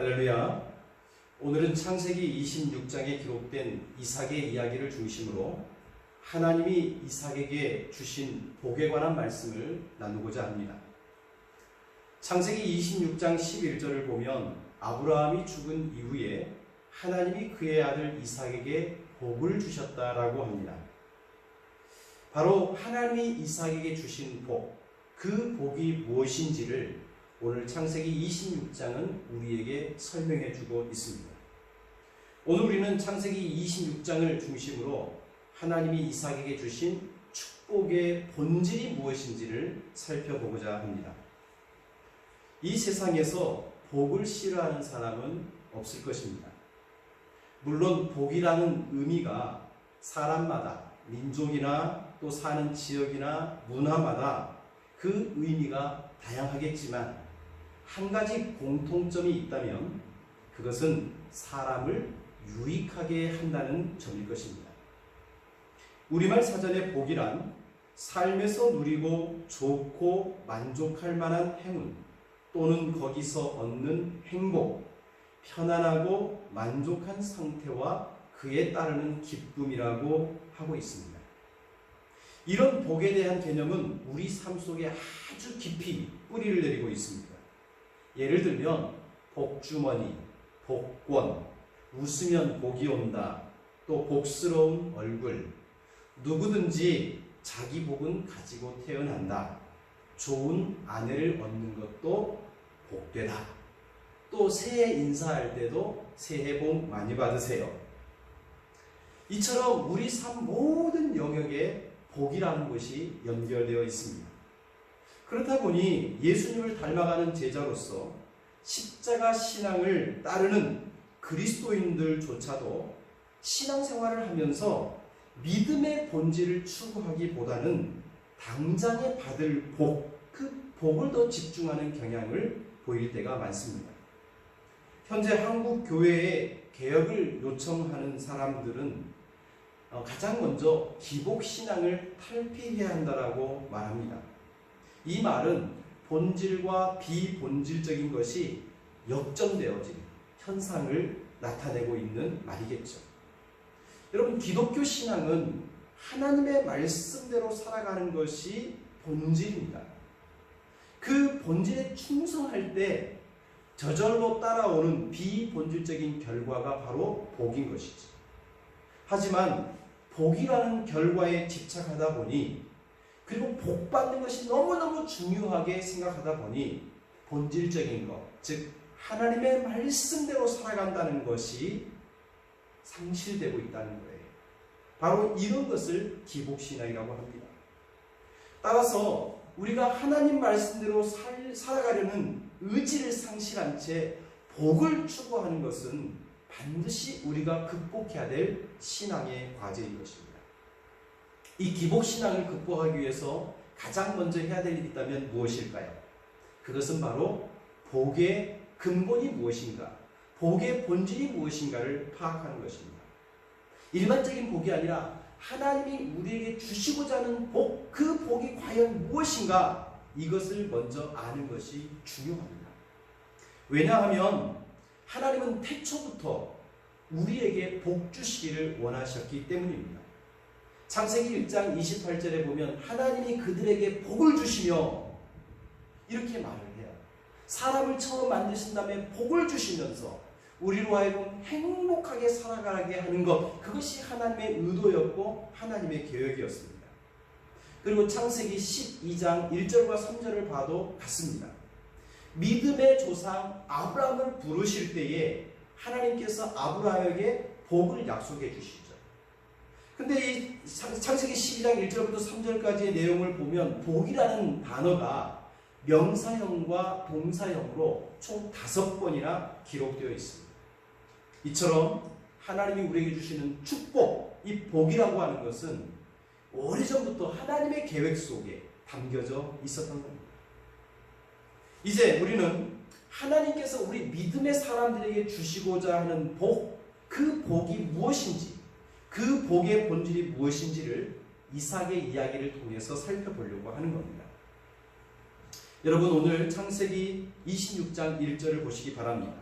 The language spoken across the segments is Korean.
할렐루야. 오늘은 창세기 26장에 기록된 이삭의 이야기를 중심으로 하나님이 이삭에게 주신 복에 관한 말씀을 나누고자 합니다. 창세기 26장 11절을 보면 아브라함이 죽은 이후에 하나님이 그의 아들 이삭에게 복을 주셨다라고 합니다. 바로 하나님이 이삭에게 주신 복, 그 복이 무엇인지를 오늘 창세기 26장은 우리에게 설명해 주고 있습니다. 오늘 우리는 창세기 26장을 중심으로 하나님이 이삭에게 주신 축복의 본질이 무엇인지를 살펴보고자 합니다. 이 세상에서 복을 싫어하는 사람은 없을 것입니다. 물론 복이라는 의미가 사람마다, 민족이나 또 사는 지역이나 문화마다 그 의미가 다양하겠지만 한 가지 공통점이 있다면 그것은 사람을 유익하게 한다는 점일 것입니다. 우리말 사전의 복이란 삶에서 누리고 좋고 만족할 만한 행운 또는 거기서 얻는 행복, 편안하고 만족한 상태와 그에 따르는 기쁨이라고 하고 있습니다. 이런 복에 대한 개념은 우리 삶 속에 아주 깊이 뿌리를 내리고 있습니다. 예를 들면 복주머니, 복권, 웃으면 복이 온다, 또 복스러운 얼굴, 누구든지 자기 복은 가지고 태어난다, 좋은 아내를 얻는 것도 복되다, 또 새해 인사할 때도 새해 복 많이 받으세요. 이처럼 우리 삶 모든 영역에 복이라는 것이 연결되어 있습니다. 그렇다 보니 예수님을 닮아가는 제자로서 십자가 신앙을 따르는 그리스도인들조차도 신앙생활을 하면서 믿음의 본질을 추구하기보다는 당장에 받을 복, 그 복을 더 집중하는 경향을 보일 때가 많습니다. 현재 한국 교회에 개혁을 요청하는 사람들은 가장 먼저 기복신앙을 탈피해야 한다라고 말합니다. 이 말은 본질과 비본질적인 것이 역전되어진 현상을 나타내고 있는 말이겠죠. 여러분, 기독교 신앙은 하나님의 말씀대로 살아가는 것이 본질입니다. 그 본질에 충성할 때 저절로 따라오는 비본질적인 결과가 바로 복인 것이죠. 하지만 복이라는 결과에 집착하다 보니, 그리고 복 받는 것이 너무너무 중요하게 생각하다 보니 본질적인 것, 즉 하나님의 말씀대로 살아간다는 것이 상실되고 있다는 거예요. 바로 이런 것을 기복신앙이라고 합니다. 따라서 우리가 하나님 말씀대로 살아가려는 의지를 상실한 채 복을 추구하는 것은 반드시 우리가 극복해야 될 신앙의 과제인 것입니다. 이 기복신앙을 극복하기 위해서 가장 먼저 해야 될 일이 있다면 무엇일까요? 그것은 바로 복의 근본이 무엇인가, 복의 본질이 무엇인가를 파악하는 것입니다. 일반적인 복이 아니라 하나님이 우리에게 주시고자 하는 복, 그 복이 과연 무엇인가, 이것을 먼저 아는 것이 중요합니다. 왜냐하면 하나님은 태초부터 우리에게 복 주시기를 원하셨기 때문입니다. 창세기 1장 28절에 보면 하나님이 그들에게 복을 주시며, 이렇게 말을 해요. 사람을 처음 만드신 다음에 복을 주시면서 우리로 하여금 행복하게 살아가게 하는 것, 그것이 하나님의 의도였고 하나님의 계획이었습니다. 그리고 창세기 12장 1절과 3절을 봐도 같습니다. 믿음의 조상 아브라함을 부르실 때에 하나님께서 아브라함에게 복을 약속해 주시죠. 근데 이 창세기 12장 1절부터 3절까지의 내용을 보면 복이라는 단어가 명사형과 동사형으로 총 5번이나 기록되어 있습니다. 이처럼 하나님이 우리에게 주시는 축복, 이 복이라고 하는 것은 오래전부터 하나님의 계획 속에 담겨져 있었던 겁니다. 이제 우리는 하나님께서 우리 믿음의 사람들에게 주시고자 하는 복, 그 복이 무엇인지, 그 복의 본질이 무엇인지를 이삭의 이야기를 통해서 살펴보려고 하는 겁니다. 여러분, 오늘 창세기 26장 1절을 보시기 바랍니다.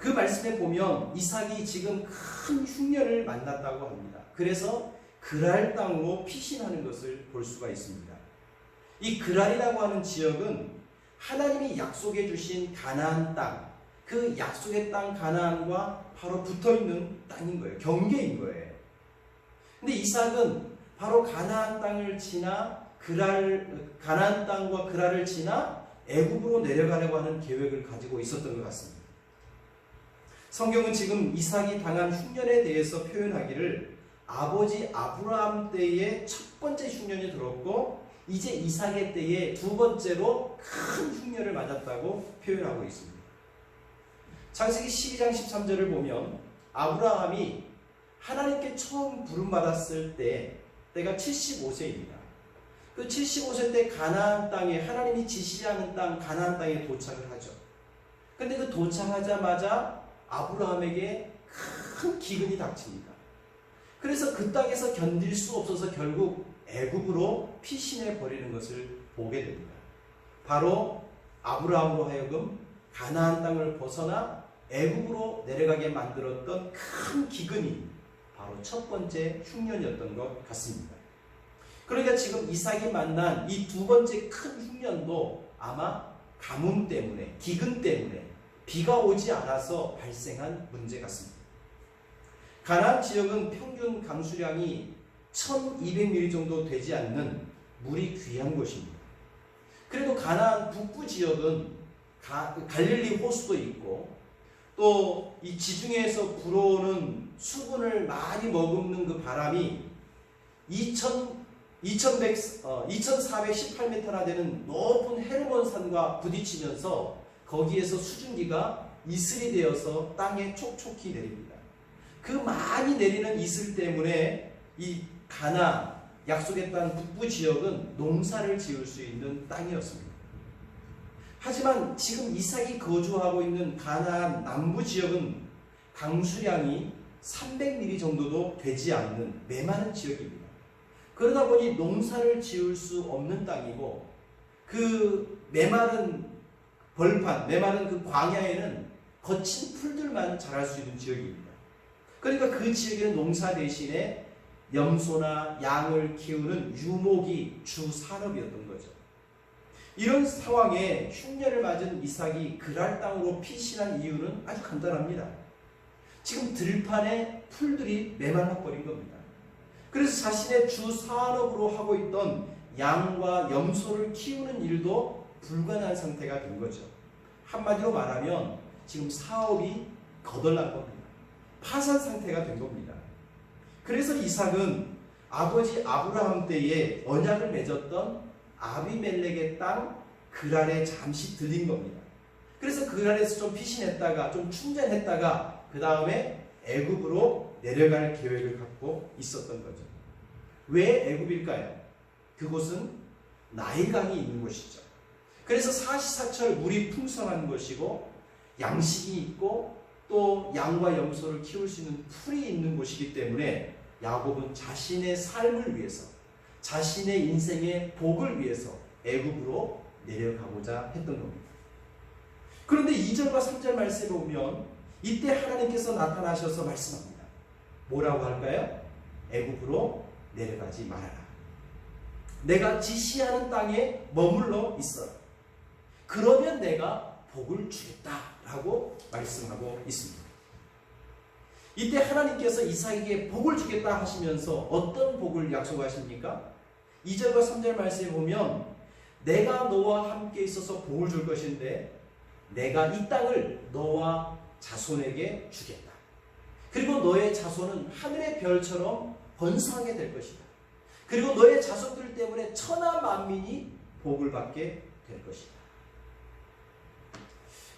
그 말씀에 보면 이삭이 지금 큰 흉년을 만났다고 합니다. 그래서 그랄 땅으로 피신하는 것을 볼 수가 있습니다. 이 그랄이라고 하는 지역은 하나님이 약속해 주신 가나안 땅, 그 약속의 땅 가나안과 바로 붙어있는 땅인 거예요. 경계인 거예요. 근데 이삭은 바로 가나안 땅을 지나 가나안 땅과 그랄을 지나 애굽으로 내려가려고 하는 계획을 가지고 있었던 것 같습니다. 성경은 지금 이삭이 당한 흉년에 대해서 표현하기를 아버지 아브라함 때의 첫 번째 흉년이 들었고 이제 이삭의 때에 두 번째로 큰 흉년을 맞았다고 표현하고 있습니다. 창세기 12장 13절을 보면 아브라함이 하나님께 처음 부름받았을 때가 75세입니다. 그 75세 때 가나안 땅에 하나님이 지시하는 땅 가나안 땅에 도착을 하죠. 근데 그 도착하자마자 아브라함에게 큰 기근이 닥칩니다. 그래서 그 땅에서 견딜 수 없어서 결국 애굽으로 피신해 버리는 것을 보게 됩니다. 바로 아브라함으로 하여금 가나안 땅을 벗어나 애굽으로 내려가게 만들었던 큰 기근이 바로 첫 번째 흉년이었던 것 같습니다. 그러니까 지금 이삭이 만난 이 두 번째 큰 흉년도 아마 가뭄 때문에, 기근 때문에 비가 오지 않아서 발생한 문제 같습니다. 가나안 지역은 평균 강수량이 1200mm 정도 되지 않는 물이 귀한 곳입니다. 그리고 가나안 북부 지역은 갈릴리 호수도 있고 또 이 지중해에서 불어오는 수분을 많이 머금는 그 바람이 2418m나 되는 높은 헤르몬산과 부딪히면서 거기에서 수증기가 이슬이 되어서 땅에 촉촉히 내립니다. 그 많이 내리는 이슬 때문에 이 가나안, 약속의 땅 북부 지역은 농사를 지을 수 있는 땅이었습니다. 하지만 지금 이삭이 거주하고 있는 가나안 남부 지역은 강수량이 300mm 정도도 되지 않는 메마른 지역입니다. 그러다 보니 농사를 지을 수 없는 땅이고 그 메마른 벌판, 메마른 그 광야에는 거친 풀들만 자랄 수 있는 지역입니다. 그러니까 그 지역에는 농사 대신에 염소나 양을 키우는 유목이 주 산업이었던 거죠. 이런 상황에 흉년을 맞은 이삭이 그랄 땅으로 피신한 이유는 아주 간단합니다. 지금 들판에 풀들이 메말라 버린 겁니다. 그래서 자신의 주 산업으로 하고 있던 양과 염소를 키우는 일도 불가능한 상태가 된 거죠. 한마디로 말하면 지금 사업이 거덜난 겁니다. 파산 상태가 된 겁니다. 그래서 이삭은 아버지 아브라함 때에 언약을 맺었던 아비멜렉의 땅 그랄에 잠시 들린 겁니다. 그래서 그랄에서 좀 피신했다가 좀 충전했다가 그 다음에 애굽으로 내려갈 계획을 갖고 있었던 거죠. 왜 애굽일까요? 그곳은 나일강이 있는 곳이죠. 그래서 사시사철 물이 풍성한 곳이고 양식이 있고 또 양과 염소를 키울 수 있는 풀이 있는 곳이기 때문에 야곱은 자신의 삶을 위해서 자신의 인생의 복을 위해서 애굽으로 내려가고자 했던 겁니다. 그런데 2절과 3절 말씀에 보면 이때 하나님께서 나타나셔서 말씀합니다. 뭐라고 할까요? 애굽으로 내려가지 말아라. 내가 지시하는 땅에 머물러 있어라. 그러면 내가 복을 주겠다라고 말씀하고 있습니다. 이때 하나님께서 이삭에게 복을 주겠다 하시면서 어떤 복을 약속하십니까? 2절과 3절 말씀에 보면 내가 너와 함께 있어서 복을 줄 것인데 내가 이 땅을 너와 자손에게 주겠다. 그리고 너의 자손은 하늘의 별처럼 번성하게 될 것이다. 그리고 너의 자손들 때문에 천하 만민이 복을 받게 될 것이다.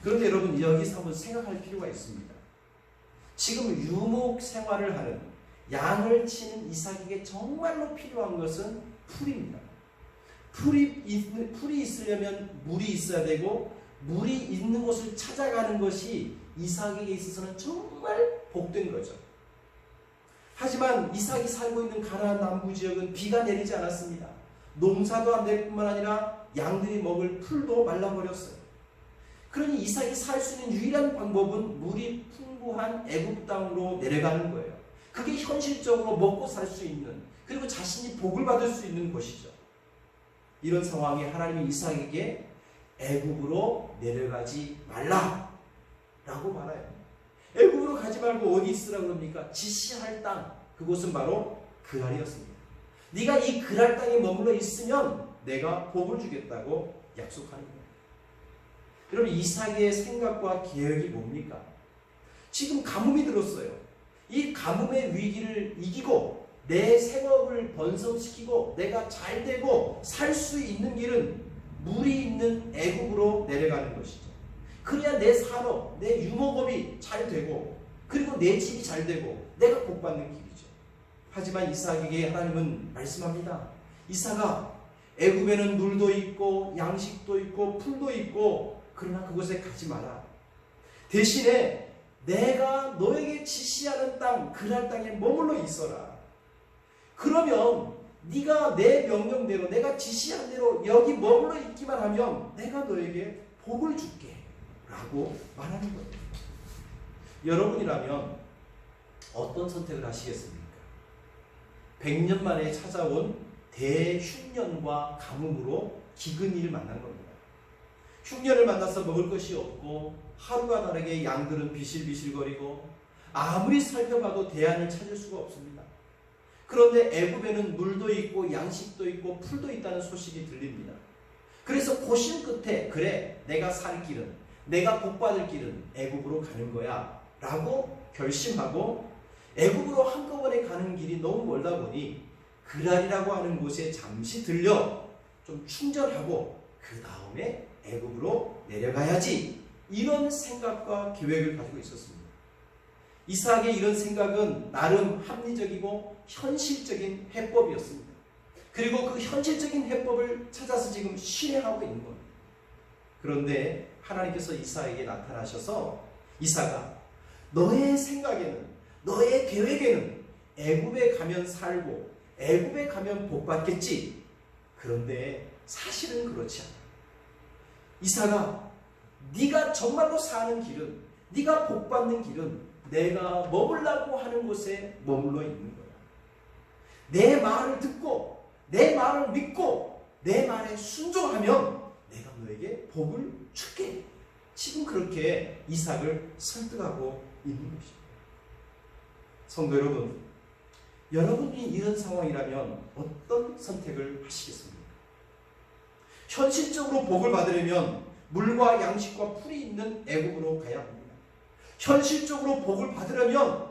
그런데 여러분 여기서 한번 생각할 필요가 있습니다. 지금 유목 생활을 하는 양을 치는 이삭에게 정말로 필요한 것은 풀입니다. 풀이 있으려면 물이 있어야 되고 물이 있는 곳을 찾아가는 것이 이삭에게 있어서는 정말 복된 거죠. 하지만 이삭이 살고 있는 가나안 남부 지역은 비가 내리지 않았습니다. 농사도 안 될 뿐만 아니라 양들이 먹을 풀도 말라버렸어요. 그러니 이삭이 살 수 있는 유일한 방법은 물이 풍부한 애굽 땅으로 내려가는 거예요. 그게 현실적으로 먹고 살 수 있는, 그리고 자신이 복을 받을 수 있는 곳이죠. 이런 상황에 하나님이 이삭에게 애굽으로 내려가지 말라라고 말해요. 애굽으로 가지 말고 어디 있으라고 그럽니까? 지시할 땅, 그곳은 바로 그랄이었습니다. 네가 이 그랄 땅에 머물러 있으면 내가 복을 주겠다고 약속하는 거예요. 여러분, 이삭의 생각과 계획이 뭡니까? 지금 가뭄이 들었어요. 이 가뭄의 위기를 이기고 내 생업을 번성시키고 내가 잘 되고 살 수 있는 길은 물이 있는 애굽으로 내려가는 것이죠. 그래야 내 산업, 내 유목업이 잘 되고, 그리고 내 집이 잘 되고 내가 복받는 길이죠. 하지만 이삭에게 하나님은 말씀합니다. 이삭아, 애굽에는 물도 있고 양식도 있고 풀도 있고, 그러나 그곳에 가지 마라. 대신에 내가 너에게 지시하는 땅, 그랄 땅에 머물러 있어라. 그러면 네가 내 명령대로, 내가 지시한 대로 여기 머물러 있기만 하면 내가 너에게 복을 줄게 라고 말하는 거예요. 여러분이라면 어떤 선택을 하시겠습니까? 100년 만에 찾아온 대흉년과 가뭄으로 기근이를 만난 겁니다. 흉년을 만나서 먹을 것이 없고 하루가 다르게 양들은 비실비실거리고 아무리 살펴봐도 대안을 찾을 수가 없습니다. 그런데 애굽에는 물도 있고 양식도 있고 풀도 있다는 소식이 들립니다. 그래서 고심 끝에 그래, 내가 살 길은, 내가 복받을 길은 애굽으로 가는 거야 라고 결심하고 애굽으로 한꺼번에 가는 길이 너무 멀다 보니 그랄이라고 하는 곳에 잠시 들려 좀 충전하고 그 다음에 애굽으로 내려가야지, 이런 생각과 계획을 가지고 있었습니다. 이삭의 이런 생각은 나름 합리적이고 현실적인 해법이었습니다. 그리고 그 현실적인 해법을 찾아서 지금 실행하고 있는 겁니다. 그런데 하나님께서 이삭에게 나타나셔서 이삭아, 너의 생각에는, 너의 계획에는 애굽에 가면 살고 애굽에 가면 복받겠지. 그런데 사실은 그렇지 않아. 이삭아, 네가 정말로 사는 길은, 네가 복받는 길은 내가 머물라고 하는 곳에 머물러 있는 거야. 내 말을 듣고 내 말을 믿고 내 말에 순종하면 내가 너에게 복을 줄게. 지금 그렇게 이삭을 설득하고 있는 것입니다. 성도 여러분, 여러분이 이런 상황이라면 어떤 선택을 하시겠습니까? 현실적으로 복을 받으려면 물과 양식과 풀이 있는 애굽으로 가야 합니다. 현실적으로 복을 받으려면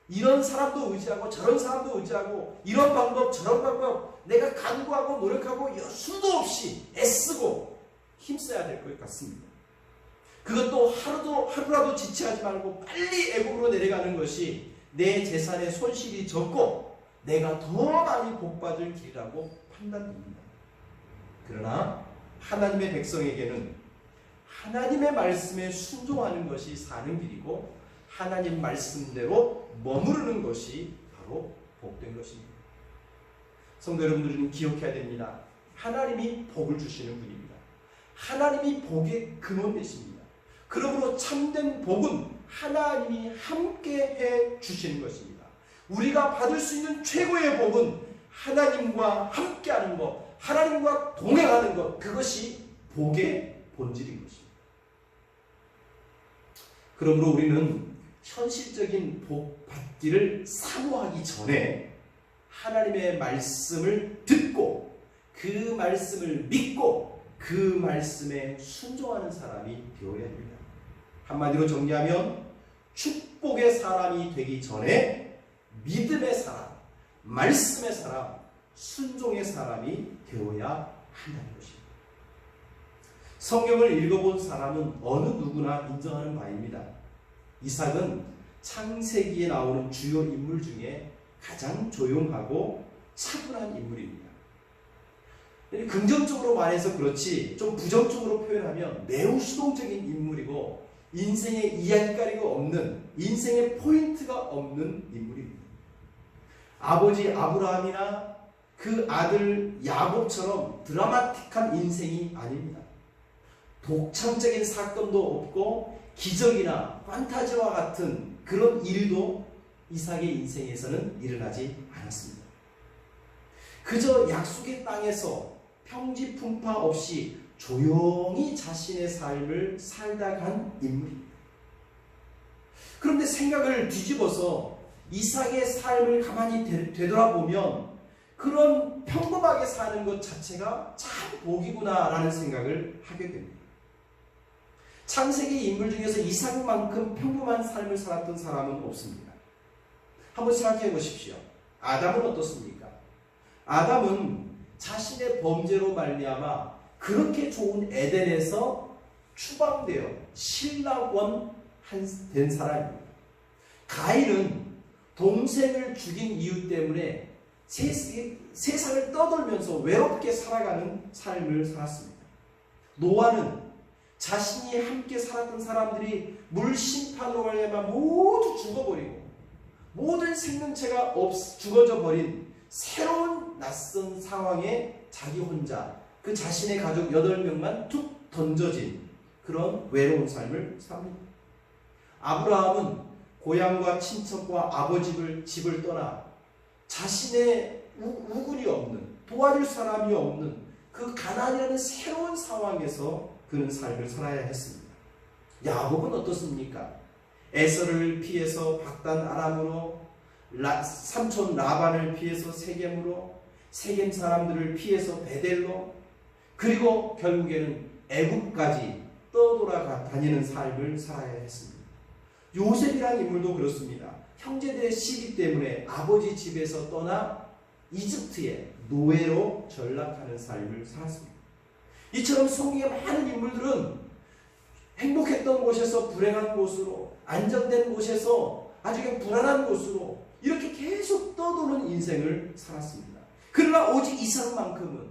이런 사람도 의지하고 저런 사람도 의지하고 이런 방법 저런 방법 내가 간구하고 노력하고 수도 없이 애쓰고 힘써야 될 것 같습니다. 그것도 하루라도 지체하지 말고 빨리 애굽으로 내려가는 것이 내 재산의 손실이 적고 내가 더 많이 복받을 길이라고 판단됩니다. 그러나 하나님의 백성에게는 하나님의 말씀에 순종하는 것이 사는 길이고 하나님 말씀대로 머무르는 것이 바로 복된 것입니다. 성도 여러분들은 기억해야 됩니다. 하나님이 복을 주시는 분입니다. 하나님이 복의 근원 되십니다. 그러므로 참된 복은 하나님이 함께 해 주시는 것입니다. 우리가 받을 수 있는 최고의 복은 하나님과 함께하는 것, 하나님과 동행하는 것, 그것이 복의 본질인 것입니다. 그러므로 우리는 현실적인 복 받기를 사모하기 전에 하나님의 말씀을 듣고 그 말씀을 믿고 그 말씀에 순종하는 사람이 되어야 합니다. 한마디로 정리하면 축복의 사람이 되기 전에 믿음의 사람, 말씀의 사람, 순종의 사람이 되어야 한다는 것입니다. 성경을 읽어본 사람은 어느 누구나 인정하는 바입니다. 이삭은 창세기에 나오는 주요 인물 중에 가장 조용하고 차분한 인물입니다. 긍정적으로 말해서 그렇지 좀 부정적으로 표현하면 매우 수동적인 인물이고 인생의 이야기거리가 없는, 인생의 포인트가 없는 인물입니다. 아버지 아브라함이나 그 아들 야곱처럼 드라마틱한 인생이 아닙니다. 독창적인 사건도 없고 기적이나 판타지와 같은 그런 일도 이삭의 인생에서는 일어나지 않았습니다. 그저 약속의 땅에서 평지풍파 없이 조용히 자신의 삶을 살다 간 인물입니다. 그런데 생각을 뒤집어서 이삭의 삶을 가만히 되돌아보면 그런 평범하게 사는 것 자체가 참 복이구나라는 생각을 하게 됩니다. 창세기 인물 중에서 이삭만큼 평범한 삶을 살았던 사람은 없습니다. 한번 생각해 보십시오. 아담은 어떻습니까? 아담은 자신의 범죄로 말미암아 그렇게 좋은 에덴에서 추방되어 신라원 된 사람입니다. 가인은 동생을 죽인 이유 때문에 세상을 떠돌면서 외롭게 살아가는 삶을 살았습니다. 노아는 자신이 함께 살았던 사람들이 물 심판으로 말미암아 모두 죽어버리고 모든 생명체가 죽어져 버린 새로운 낯선 상황에 자기 혼자 그 자신의 가족 8명만 툭 던져진 그런 외로운 삶을 삽니다. 아브라함은 고향과 친척과 아버지 집을 떠나 자신의 우군이 없는 도와줄 사람이 없는 그 가난이라는 새로운 상황에서 그는 삶을 살아야 했습니다. 야곱은 어떻습니까? 에서를 피해서 박단 아람으로 삼촌 라반을 피해서 세겜으로 세겜 사람들을 피해서 베델로 그리고 결국에는 애국까지 떠돌아 다니는 삶을 살아야 했습니다. 요셉이라는 인물도 그렇습니다. 형제들의 시기 때문에 아버지 집에서 떠나 이집트의 노예로 전락하는 삶을 살았습니다. 이처럼 성경의 많은 인물들은 행복했던 곳에서 불행한 곳으로 안정된 곳에서 아주 불안한 곳으로 이렇게 계속 떠도는 인생을 살았습니다. 그러나 오직 이삭만큼은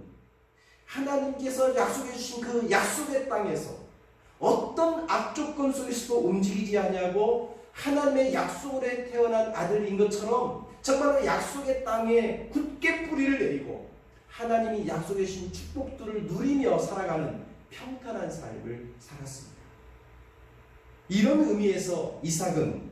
하나님께서 약속해 주신 그 약속의 땅에서 어떤 악조건 속에서도 움직이지 아니하고 하나님의 약속으로 태어난 아들인 것처럼 정말로 약속의 땅에 굳게 뿌리를 내리고 하나님이 약속해 주신 축복들을 누리며 살아가는 평탄한 삶을 살았습니다. 이런 의미에서 이삭은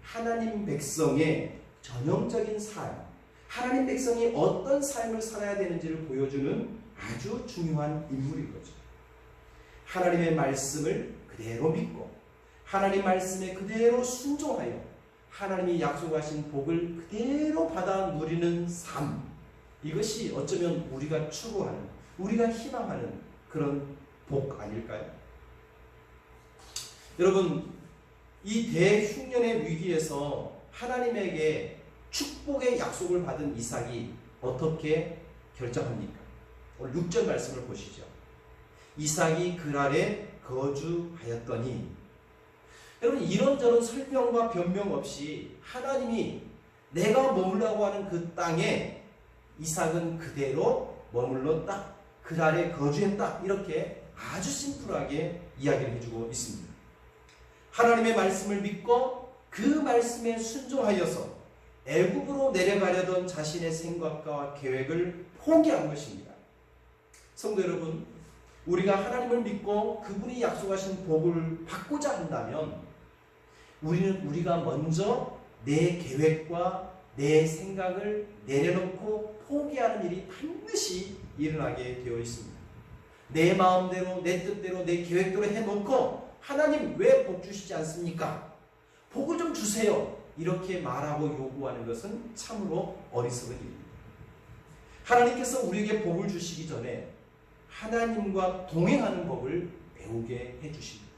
하나님 백성의 전형적인 삶, 하나님 백성이 어떤 삶을 살아야 되는지를 보여주는 아주 중요한 인물인 거죠. 하나님의 말씀을 그대로 믿고 하나님 말씀에 그대로 순종하여 하나님이 약속하신 복을 그대로 받아 누리는 삶, 이것이 어쩌면 우리가 추구하는, 우리가 희망하는 그런 복 아닐까요? 여러분, 이 대흉년의 위기에서 하나님에게 축복의 약속을 받은 이삭이 어떻게 결정합니까? 오늘 6절 말씀을 보시죠. 이삭이 그랄에 거주하였더니, 여러분 이런저런 설명과 변명 없이 하나님이 내가 머물라고 하는 그 땅에 이삭은 그대로 머물렀다, 그랄에 거주했다, 이렇게 아주 심플하게 이야기를 해주고 있습니다. 하나님의 말씀을 믿고 그 말씀에 순종하여서 애굽으로 내려가려던 자신의 생각과 계획을 포기한 것입니다. 성도 여러분, 우리가 하나님을 믿고 그분이 약속하신 복을 받고자 한다면 우리가 먼저 내 계획과 내 생각을 내려놓고 포기하는 일이 반드시 일어나게 되어 있습니다. 내 마음대로, 내 뜻대로, 내 계획대로 해놓고 하나님 왜 복 주시지 않습니까? 복을 좀 주세요, 이렇게 말하고 요구하는 것은 참으로 어리석은 일입니다. 하나님께서 우리에게 복을 주시기 전에 하나님과 동행하는 법을 배우게 해주십니다.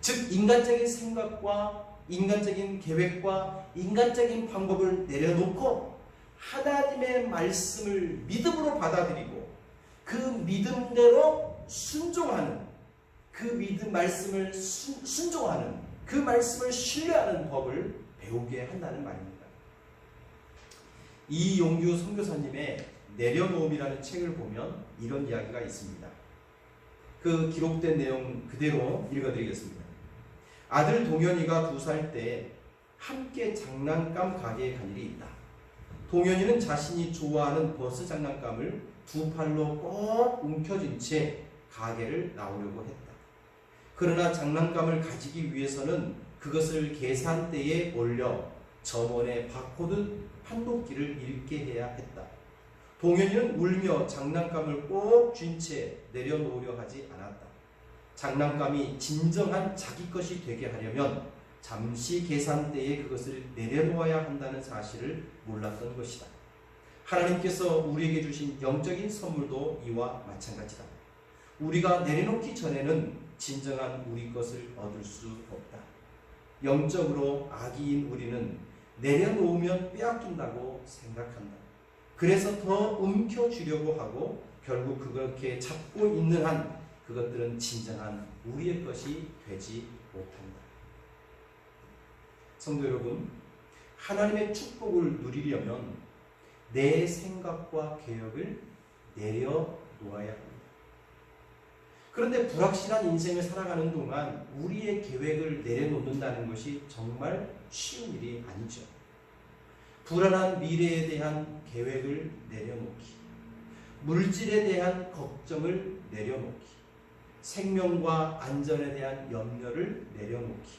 즉 인간적인 생각과 인간적인 계획과 인간적인 방법을 내려놓고 하나님의 말씀을 믿음으로 받아들이고 그 믿음대로 순종하는, 그 믿음 말씀을 순종하는, 그 말씀을 신뢰하는 법을 배우게 한다는 말입니다. 이용규 선교사님의 내려놓음이라는 책을 보면 이런 이야기가 있습니다. 그 기록된 내용 그대로 읽어드리겠습니다. 아들 동현이가 2살 때 함께 장난감 가게에 간 일이 있다. 동현이는 자신이 좋아하는 버스 장난감을 2팔로 꼭 움켜쥔 채 가게를 나오려고 했다. 그러나 장난감을 가지기 위해서는 그것을 계산대에 올려 점원의 바코드 판독기를 읽게 해야 했다. 동현이는 울며 장난감을 꼭 쥔 채 내려놓으려 하지 않았다. 장난감이 진정한 자기 것이 되게 하려면 잠시 계산대에 그것을 내려놓아야 한다는 사실을 몰랐던 것이다. 하나님께서 우리에게 주신 영적인 선물도 이와 마찬가지다. 우리가 내려놓기 전에는 진정한 우리 것을 얻을 수 없다. 영적으로 아기인 우리는 내려놓으면 빼앗긴다고 생각한다. 그래서 더 움켜쥐려고 하고 결국 그렇게 잡고 있는 한 그것들은 진정한 우리의 것이 되지 못한다. 성도 여러분, 하나님의 축복을 누리려면 내 생각과 계획을 내려놓아야 합니다. 그런데 불확실한 인생을 살아가는 동안 우리의 계획을 내려놓는다는 것이 정말 쉬운 일이 아니죠. 불안한 미래에 대한 계획을 내려놓기, 물질에 대한 걱정을 내려놓기, 생명과 안전에 대한 염려를 내려놓기,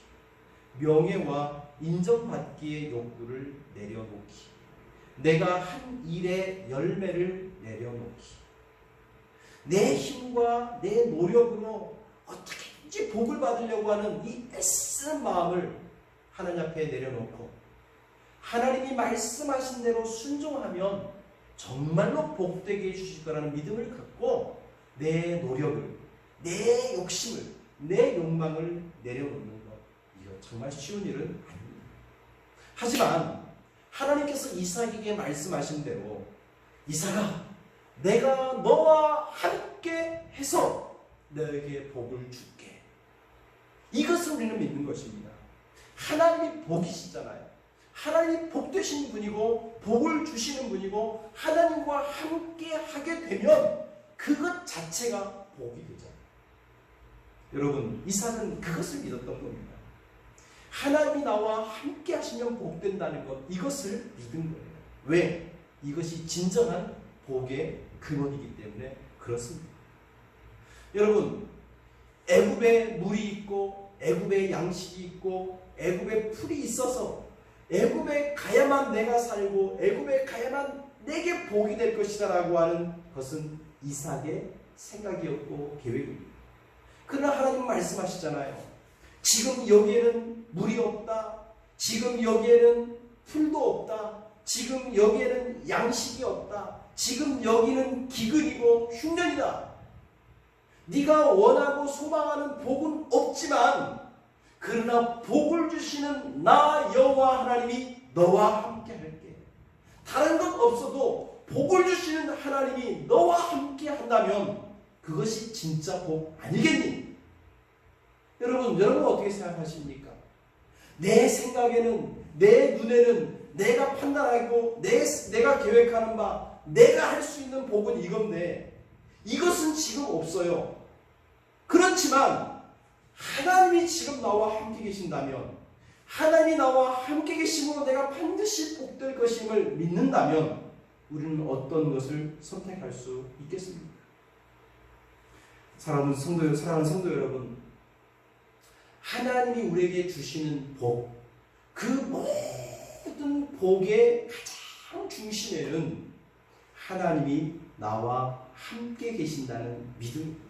명예와 인정받기의 욕구를 내려놓기, 내가 한 일의 열매를 내려놓기, 내 힘과 내 노력으로 어떻게든지 복을 받으려고 하는 이 애쓰는 마음을 하나님 앞에 내려놓고 하나님이 말씀하신 대로 순종하면 정말로 복되게 해주실 거라는 믿음을 갖고 내 노력을, 내 욕심을, 내 욕망을 내려놓는 것, 이거 정말 쉬운 일은 아닙니다. 하지만 하나님께서 이삭에게 말씀하신 대로 이삭아, 내가 너와 함께 해서 너에게 복을 줄게. 이것을 우리는 믿는 것입니다. 하나님이 복이시잖아요. 하나님이 복 되신 분이고 복을 주시는 분이고 하나님과 함께 하게 되면 그것 자체가 복이 되잖아요. 여러분, 이삭은 그것을 믿었던 겁니다. 하나님이 나와 함께 하시면 복된다는 것, 이것을 믿은 거예요. 왜? 이것이 진정한 복의 근원이기 때문에 그렇습니다. 여러분, 애굽에 물이 있고 애굽에 양식이 있고 애굽에 풀이 있어서 애굽에 가야만 내가 살고 애굽에 가야만 내게 복이 될 것이다 라고 하는 것은 이삭의 생각이었고 계획입니다. 그러나 하나님 말씀하시잖아요. 지금 여기에는 물이 없다. 지금 여기에는 풀도 없다. 지금 여기에는 양식이 없다. 지금 여기는 기근이고 흉년이다. 네가 원하고 소망하는 복은 없지만 그러나 복을 주시는 나 여호와 하나님이 너와 함께 할게. 다른 것 없어도 복을 주시는 하나님이 너와 함께 한다면 그것이 진짜 복 아니겠니? 여러분 어떻게 생각하십니까? 내 생각에는, 내 눈에는 내가 판단하고 내가 계획하는 바, 내가 할 수 있는 복은 이건데 이것은 지금 없어요. 그렇지만 하나님이 지금 나와 함께 계신다면, 하나님이 나와 함께 계심으로 내가 반드시 복될 것임을 믿는다면 우리는 어떤 것을 선택할 수 있겠습니까? 사랑하는 성도 여러분, 하나님이 우리에게 주시는 복, 그 모든 복의 가장 중심에는 하나님이 나와 함께 계신다는 믿음입니다.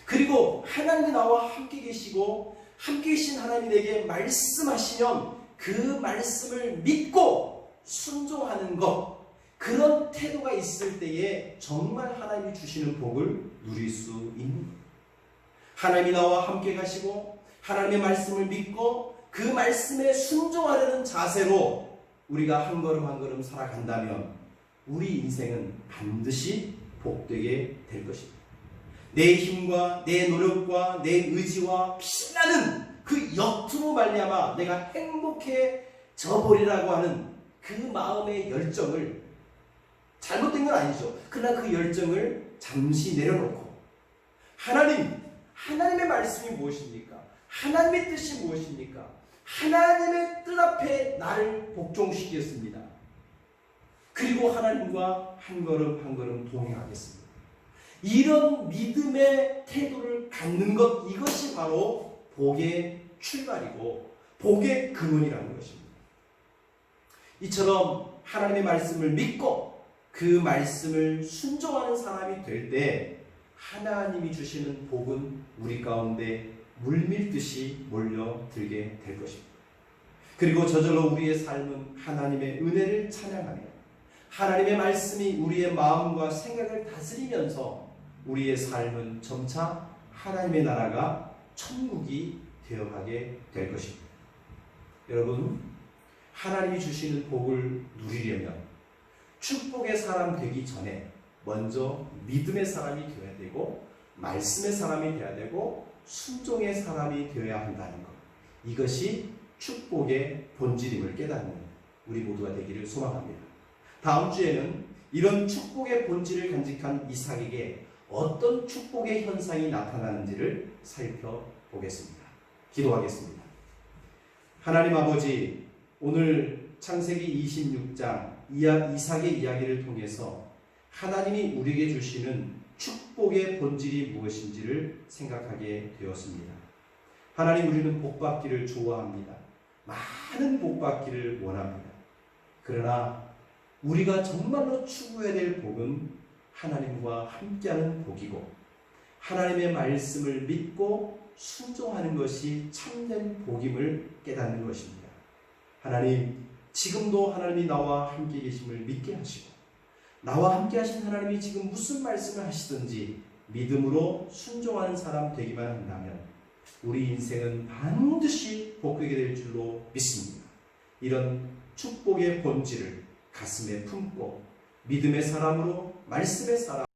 그리고 하나님이 나와 함께 계시고 함께 계신 하나님이 내게 말씀하시면 그 말씀을 믿고 순종하는 것, 그런 태도가 있을 때에 정말 하나님이 주시는 복을 누릴 수 있는 것. 하나님이 나와 함께 가시고 하나님의 말씀을 믿고 그 말씀에 순종하려는 자세로 우리가 한 걸음 한 걸음 살아간다면 우리 인생은 반드시 복되게 될 것입니다. 내 힘과 내 노력과 내 의지와 피나는 그 역투로 말미암아 내가 행복해져 버리라고 하는 그 마음의 열정을, 잘못된 건 아니죠. 그러나 그 열정을 잠시 내려놓고 하나님의 말씀이 무엇입니까? 하나님의 뜻이 무엇입니까? 하나님의 뜻 앞에 나를 복종시켰습니다. 그리고 하나님과 한 걸음 한 걸음 동행하겠습니다. 이런 믿음의 태도를 갖는 것, 이것이 바로 복의 출발이고 복의 근원이라는 것입니다. 이처럼 하나님의 말씀을 믿고 그 말씀을 순종하는 사람이 될 때 하나님이 주시는 복은 우리 가운데 물밀듯이 몰려들게 될 것입니다. 그리고 저절로 우리의 삶은 하나님의 은혜를 찬양하며 하나님의 말씀이 우리의 마음과 생각을 다스리면서 우리의 삶은 점차 하나님의 나라가 천국이 되어가게 될 것입니다. 여러분, 하나님이 주시는 복을 누리려면 축복의 사람 되기 전에 먼저 믿음의 사람이 되어야 되고 말씀의 사람이 되어야 되고 순종의 사람이 되어야 한다는 것, 이것이 축복의 본질임을 깨닫는 우리 모두가 되기를 소망합니다. 다음 주에는 이런 축복의 본질을 간직한 이삭에게 어떤 축복의 현상이 나타나는지를 살펴보겠습니다. 기도하겠습니다. 하나님 아버지, 오늘 창세기 26장 이삭의 이야기를 통해서 하나님이 우리에게 주시는 축복의 본질이 무엇인지를 생각하게 되었습니다. 하나님, 우리는 복받기를 좋아합니다. 많은 복받기를 원합니다. 그러나 우리가 정말로 추구해야 될 복은 하나님과 함께하는 복이고 하나님의 말씀을 믿고 순종하는 것이 참된 복임을 깨닫는 것입니다. 하나님, 지금도 하나님이 나와 함께 계심을 믿게 하시고 나와 함께 하신 하나님이 지금 무슨 말씀을 하시든지 믿음으로 순종하는 사람 되기만 한다면 우리 인생은 반드시 복되게 될 줄로 믿습니다. 이런 축복의 본질을 가슴에 품고 믿음의 사람으로 말씀의 사람